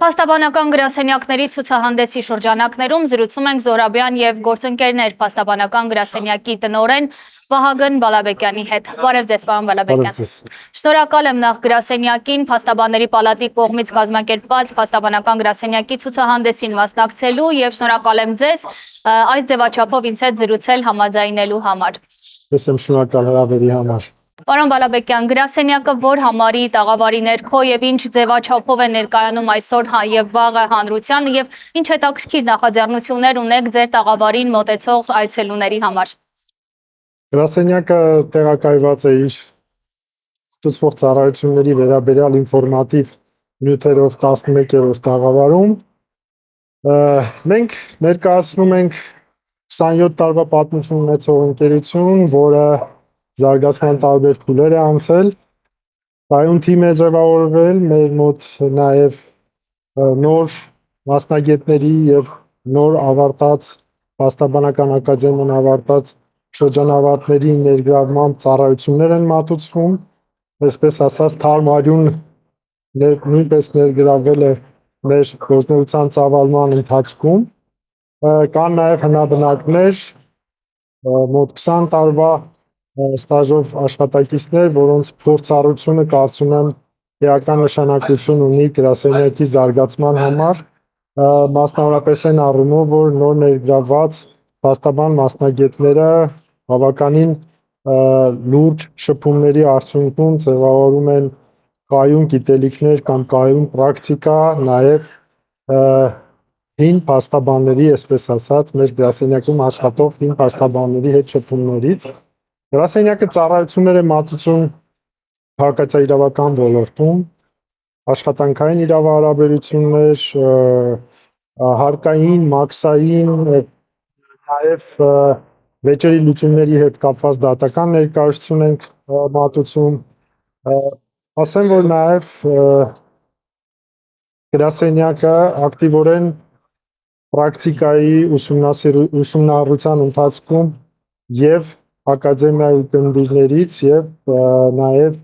Փաստաբանական գրասենյակների ցուցահանդեսի շրջանակներում զրուցում ենք Զորաբյան եւ գործընկերներ Փաստաբանական գրասենյակի տնօրեն Վահագն Բալաբեկյանի հետ։ Բարև ձեզ, պարոն Բալաբեկյան։ Շնորհակալ եմ նախ գրասենյակին Փաստաբանների պալատի կողմից կազմակերպված Փաստաբանական գրասենյակի ցուցահանդեսին մասնակցելու եւ շնորհակալ եմ ձեզ այս ձևաչափով ինձ հետ զրուցել համաձայնելու համար։ Ես եմ շնորհակալ հրավերի համար։ Պարոն Բալաբեկյան, գրասենյակը որ համարի տաղավարի ներքո եւ ինչ ձևաչափով է ներկայանում այսօր եւ վաղը հանրությանը եւ ինչ հետաքրքիր նախաձեռնություններ ունեք ձեր տաղավարին մոտեցող այցելուների համար։ Գրասենյակը տեղակայված է իր ցուցվող ծառայությունների վերաբերյալ ինֆորմատիվ նյութերով 11-րդ տաղավարում։ Մենք ներկայացնում ենք 27 տարվա պատմություն ունեցող ընկերություն, որը զարգացման տարբեր փուլեր է անցել, կայուն թիմ է ձևավորվել, մեր մոտ նաև նոր մասնագետների եւ նոր ավարտած Փաստաբանական ակադեմիան ավարտած շրջանավարտների ներգրավման ծառայություններ են մատուցվում, այսպես ասած թարմարյուն նույնպես ներգրավել է մեր գործունեության ծավալման ընթացքում, կան նաև հնաբնակներ, մոտ 20 տարվա ստաժով աշխատակիցներ, որոնց փորձառությունը կարծում եմ էական նշանակություն ունի գրասենյակի զարգացման համար, մասնավորապես այն առումով, որ նոր ներգրավված փաստաբան մասնագետները բավականին լուրջ շփումների արդյունքում ձևավորում են կայուն գիտելիքներ կամ կայուն պրակտիկա, նաև հին փաստաբանների, այսպես ասած, մեր գրասենյակում աշխատող հին փաստաբանների հետ շփումներից Գրասենյակը ծառայություններ է մատուցում քաղաքացիական ոլորտում, աշխատանքային իրավահարաբերություններ, հարկային, մաքսային, նաև վեճերի լուծումների հետ կապված դատական ներկայացություն ենք մատուցում, ասեմ, որ նաև գրասենյակը ակտիվորեն պրակտիկայի ուսումնառության ընթացքում եւ ակադեմիայի գնդիրներից եւ նաև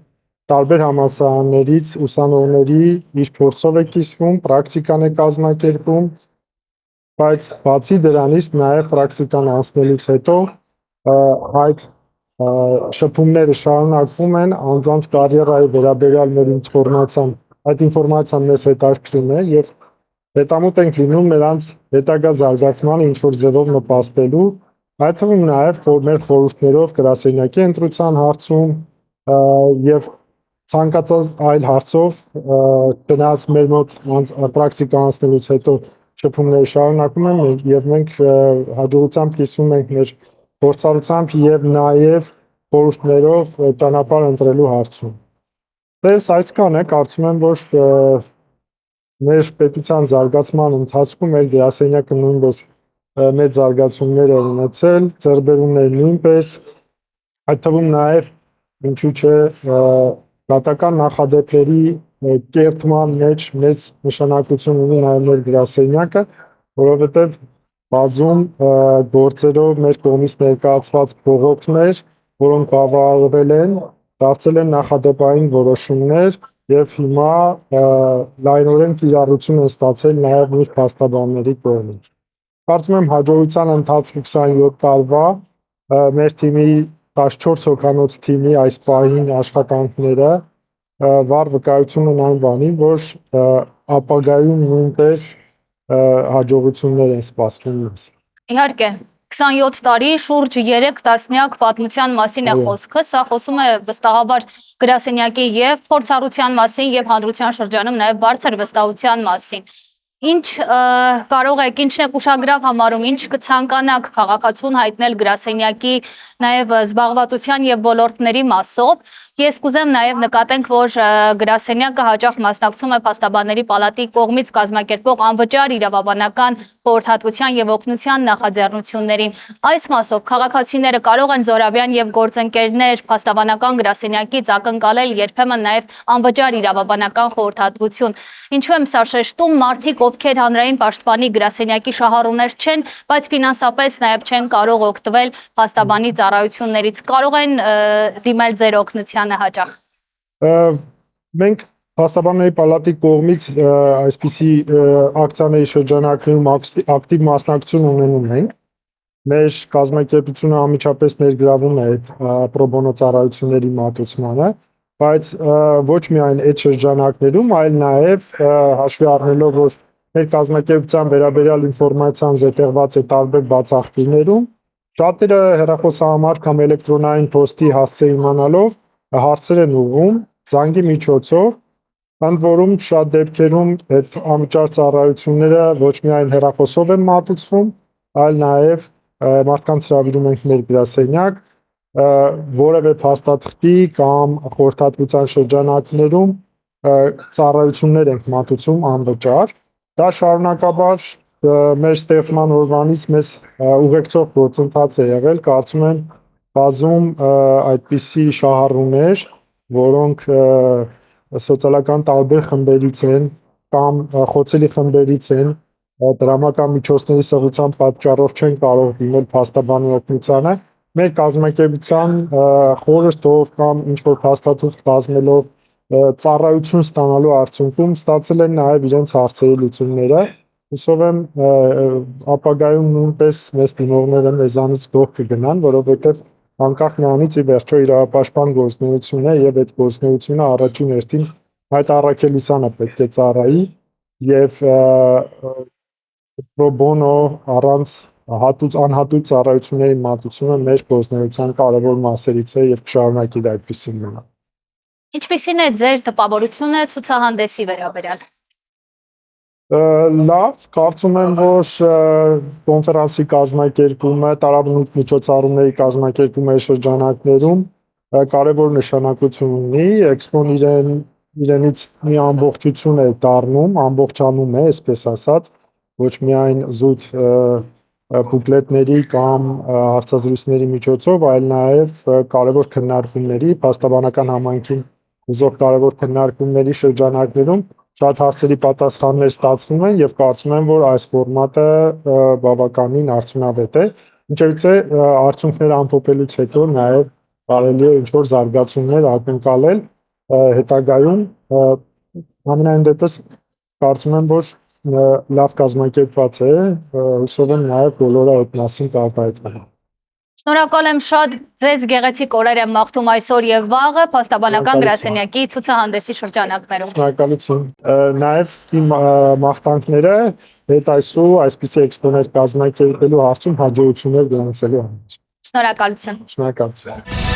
տարբեր համալսարաններից ուսանողների իր փորձով է կիսվում, պրակտիկան է կազմակերպում, բայց բացի դրանից նաև պրակտիկան անցնելուց հետո այդ շփումները շարունակվում են անձանց կարիերայի վերաբերյալ մեր ինֆորմացիան, այդ ինֆորմացիան մեզ հետաքրքրում է եւ հետամուտ ենք լինում նրանց հետագա զարգացմանը ինչ որ ձևով նպաստելու այդ թվում նաև մեր խորհուրդներով գրասենյակի ընտրության հարցում եւ ցանկացած այլ հարցով գնաց մեր մոտ պրակտիկա անցնելուց հետո շփումները շարունակում են եւ մենք հաջողությամբ կիսվում ենք մեր փորձառությամբ եւ նաև խորհուրդներով ճանապարհ ընտրելու հարցում։ Դες այսքան է, կարծում եմ, որ մեր պետության զարգացման ընթացքում մեր գրասենյակը նույնպես մեծ զարգացումներ է ունեցել, ձեռքբերումներ նույնպես, այդ թվում նաև ինչու՞ չէ դատական նախադեպերի կերտման մեջ մեծ նշանակություն ունի նաև մեր գրասենյակը, որովհետև բազում գործերով մեր կողմից ներկայացված բողոքներ, որոնք բավարարվել են, դարձել են նախադեպային որոշումներ եւ հիմա լայնորեն կիրառություն են ստացել նաև մյուս փաստաբանների կողմից։ Կարծում եմ հաջողության ընթացքի 27 տարվա մեր թիմի 14 հոգանոց թիմի այս պահին աշխատանքները վառ վկայություն են այն բանի, որ ապագայում նույնպես հաջողություններ են սպասվում մեզ։ Իհարկե 27 տարի շուրջ 3 տասնյակ պատմության մասին է խոսքը, սա խոսում է վստահաբար գրասենյակի եւ փորձառության մասին եւ հանրության շրջանում նաեւ բարձր վստահության մասին։ Ինչ կարող եք, ինչն եք ուշագրավ համարում, ինչ կցանկանաք քաղաքացուն հայտնել գրասենյակի նաև զբաղվածության եւ ոլորտների մասով։ Ես կուզեմ նաև նկատենք, որ գրասենյակը հաճախ մասնակցում է Փաստաբանների պալատի կողմից կազմակերպվող անվճար իրավաբանական խորհրդատվության եւ օգնության նախաձեռնություններին։ Այս մասով քաղաքացիները կարող են Զորաբյան եւ գործընկերներ Փաստաբանական գրասենյակից ակնկալել երբեմն նաև անվճար իրավաբանական խորհրդատվություն։ Ինչու եմ սա շեշտում, մարդիկ, ովքեր հանրային պաշտպանի գրասենյակի շահառուներ չեն, բայց ֆինանսապես նաև չեն կարող օգտվել փաստաբանի ծառայություններից, կարող են դիմել ձեր օգնությանը հաճախ։ Մենք Փաստաբանների պալատի կողմից այսպիսի ակցիաների շրջանակներում ակտիվ մասնակցություն ունենում ենք։ Մեր կազմակերպությունը անմիջապես ներգրավում է այդ պրոբոնո ծառայությունների մատուցմանը, բայց ոչ միայն այդ շրջանակներում, այլ նաև հաշվի առնելով, որ մեր կազմակերպության վերաբերյալ ինֆորմացիան զետեղված է տարբեր բացախտիներում, շատերը հեռախոսահամար կամ էլեկտրոնային փոստի հասցե իմանալով հարցեր են ուղղում զանգի միջոցով, ընդ որում շատ դեպքերում այդ անվճար ծառայությունները ոչ միայն հեռախոսով են մատուցվում, այլ նաև մարդկանց հրավիրում ենք մեր գրասենյակ, որևէ փաստաթղթի կամ խորհրդատվության շրջանակներում ծառայություններ ենք մատուցում անվճար։ Դա շարունակաբար մեր ստեղծման օրվանից մեզ ուղեկցող գործընթաց է եղել, կարծում եմ բազում այդպիսի շահառուներ, որոնք սոցիալական տարբեր խմբերից են կամ խոցելի խմբերից են, դրամական միջոցների սղության պատճառով չեն կարող դիմել փաստաբանի օգնությանը, մեր կազմակերպության խորհրդով կամ ինչ-որ փաստաթուղթ կազմելով ծառայություն ստանալու արդյունքում ստացել են նաև իրենց հարցերի լուծումները։ Հուսով եմ ապագայում նույնպես մեզ դիմողները մեզանից գոհ կգնան, որովհետև անկախ նրանից ի վերջո իրավապաշտպան գործունեություն է եւ այդ գործունեությունը առաջին հերթին այդ առաքելությանը պետք է ծառայի եւ պրոբոնո առանց անհատուկ ծառայությունների մատուցումը մեր գործունեության կարևոր մասերից է եւ կշարունակի դա այդպեսին մնալ։ Ինչպիսին է ձեր տպավորությունը ցուցահանդեսի վերաբերյալ։ Լավ, կարծում եմ, որ կոնֆերանսի կազմակերպումը, տարաբնույթ միջոցառումների կազմակերպումը շրջանակներում կարևոր նշանակություն ունի, էքսպոն իրենից մի ամբողջություն է դառնում, ամբողջանում է, այսպես ասած, ոչ միայն զուտ բուկլետների կամ հարցազրույցների միջոցով, այլ նաև կարևոր քննարկումների, փաստաբանական համայնքին ուզող կարևոր քննարկումների շրջանակներում շատ հարցերի պատասխաններ ստացվում են եւ կարծում եմ, որ այս ֆորմատը բավականին արդյունավետ է։ Ինչևիցե արդյունքները ամփոփելուց հետո նաեւ կարելի է ինչ-որ զարգացումներ ակնկալել հետագայում, ամենայն դեպս կարծում եմ, որ լավ կազմակերպված է, հուսով եմ նաեւ բոլորը այդ մասին կարտահայտվեն։ Շնորհակալ եմ շատ, ձեզ գեղեցիկ օրեր եմ մաղթում այսօր եւ վաղը փաստաբանական գրասենյակի ցուցահանդեսի շրջանակներում։ Շնորհակալություն։ Նաեւ իմ մաղթանքները հետ այսպիսի էքսպոներ կազմակերպելու հարցում հաջողություններ գրանցելու համար։ Շնորհակալություն։ Շնորհակալություն։